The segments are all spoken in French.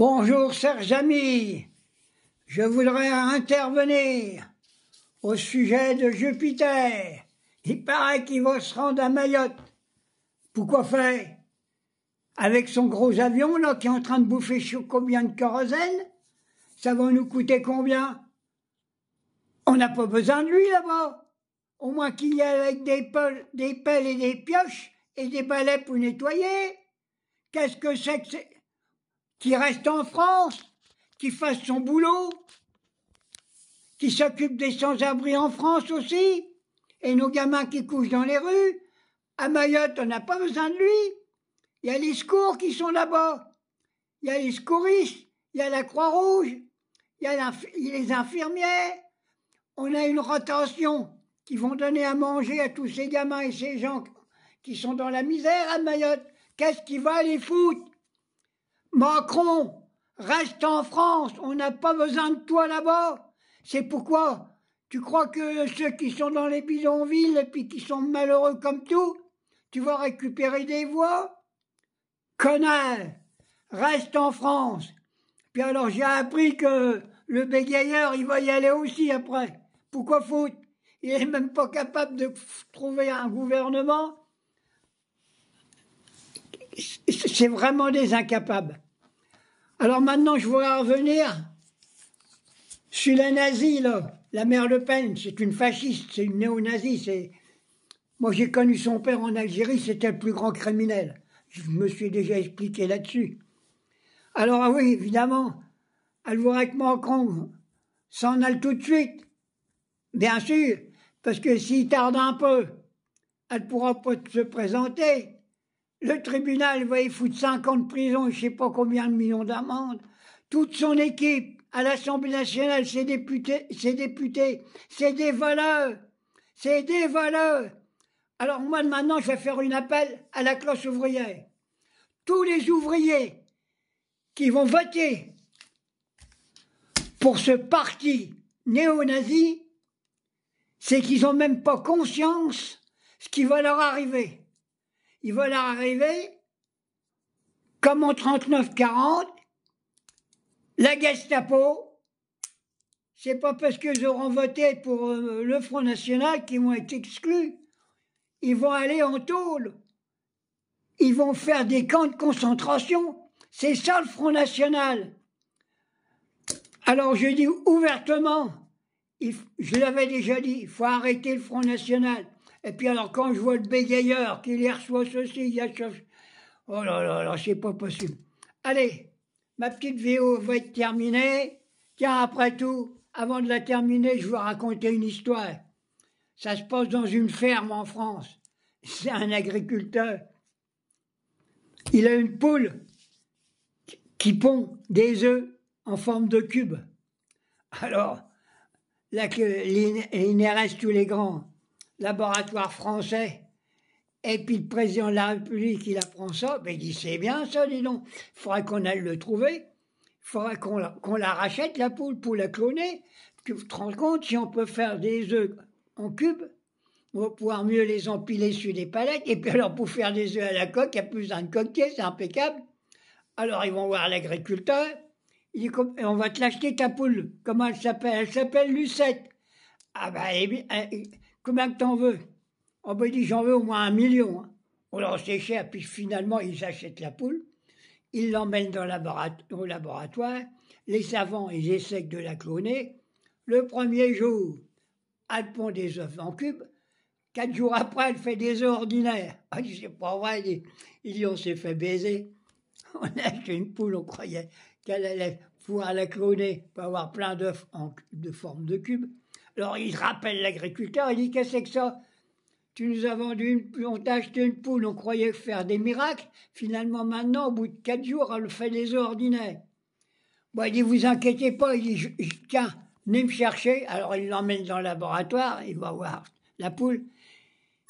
Bonjour, chers amis. Je voudrais intervenir au sujet de Jupiter. Il paraît qu'il va se rendre à Mayotte. Pourquoi faire? Avec son gros avion, là, qui est en train de bouffer combien de kérosène? Ça va nous coûter combien? On n'a pas besoin de lui, là-bas. Au moins qu'il y ait avec des pelles et des pioches et des balais pour nettoyer. Qu'est-ce que c'est que qu'il reste en France, qu'il fasse son boulot, qu'il s'occupe des sans-abri en France aussi, et nos gamins qui couchent dans les rues. À Mayotte, on n'a pas besoin de lui. Il y a les secours qui sont là-bas. Il y a les secouristes, il y a la Croix-Rouge, il y a les infirmières. On a une rotation qui vont donner à manger à tous ces gamins et ces gens qui sont dans la misère à Mayotte. Qu'est-ce qui va les foutre? Macron, reste en France, on n'a pas besoin de toi là-bas. C'est pourquoi? Tu crois que ceux qui sont dans les bidonvilles et puis qui sont malheureux comme tout, tu vas récupérer des voix? Connard, reste en France. Puis alors j'ai appris que le bégayeur, il va y aller aussi après. Pourquoi foutre? Il est même pas capable de trouver un gouvernement. C'est vraiment des incapables. Alors maintenant, je voudrais revenir sur la nazie, là. La mère Le Pen, c'est une fasciste, c'est une néo-nazie. Moi, j'ai connu son père en Algérie, c'était le plus grand criminel. Je me suis déjà expliqué là-dessus. Alors, ah oui, évidemment, elle voudrait que Macron s'en aille tout de suite. Bien sûr, parce que s'il tarde un peu, elle ne pourra pas se présenter. Le tribunal va y foutre 5 ans de prison et je ne sais pas combien de millions d'amendes. Toute son équipe à l'Assemblée nationale, ses députés, c'est des voleurs. C'est des voleurs. Alors moi, maintenant, je vais faire un appel à la classe ouvrière. Tous les ouvriers qui vont voter pour ce parti néo-nazi, c'est qu'ils n'ont même pas conscience de ce qui va leur arriver. Il va leur arriver, comme en 39-40, la Gestapo, c'est pas parce qu'ils auront voté pour le Front National qu'ils vont être exclus. Ils vont aller en tôle. Ils vont faire des camps de concentration. C'est ça le Front National. Alors je dis ouvertement, je l'avais déjà dit, il faut arrêter le Front National. Et puis alors quand je vois le bégayeur qui les reçoit ceci, il y a ça, oh là là là, c'est pas possible. Allez, ma petite vidéo va être terminée. Tiens, après tout, avant de la terminer, je vais raconter une histoire. Ça se passe dans une ferme en France. C'est un agriculteur. Il a une poule qui pond des œufs en forme de cube. Alors, là, l'INRS, tous les grands laboratoires français, et puis le président de la République, il apprend ça, ben il dit c'est bien ça, dis donc, il faudrait qu'on aille le trouver, il faudrait qu'on la rachète, la poule, pour la cloner. Tu te rends compte, si on peut faire des œufs en cube, on va pouvoir mieux les empiler sur des palettes, et puis alors pour faire des œufs à la coque, il n'y a plus besoin de coquetier, c'est impeccable. Alors ils vont voir l'agriculteur, il dit on va te l'acheter ta poule, comment elle s'appelle? Elle s'appelle Lucette. Ah ben, eh bien, combien que t'en veux? On me dit j'en veux au moins 1 million. Hein. Alors c'est cher, puis finalement ils achètent la poule, ils l'emmènent au laboratoire, les savants ils essaient de la cloner. Le premier jour, elle pond des œufs en cube, 4 jours après elle fait des œufs ordinaires. Ah, c'est pas vrai, il dit on s'est fait baiser. On a acheté une poule, on croyait qu'elle allait pouvoir la cloner pour avoir plein d'œufs de forme de cube. Alors il rappelle l'agriculteur, il dit qu'est-ce que c'est que ça? Tu nous as vendu on t'a acheté une poule, on croyait faire des miracles. Finalement maintenant, au bout de 4 jours, elle fait des œufs ordinaires. Bon, il dit vous inquiétez pas, il dit tiens, venez me chercher. Alors il l'emmène dans le laboratoire, il va voir la poule.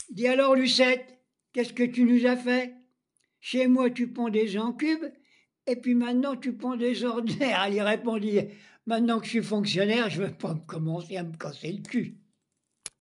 Il dit alors Lucette, qu'est-ce que tu nous as fait? Chez moi tu ponds des œufs en cube, et puis maintenant tu ponds des œufs ordinaires. Elle y répondit, maintenant que je suis fonctionnaire, je ne vais pas commencer à me casser le cul.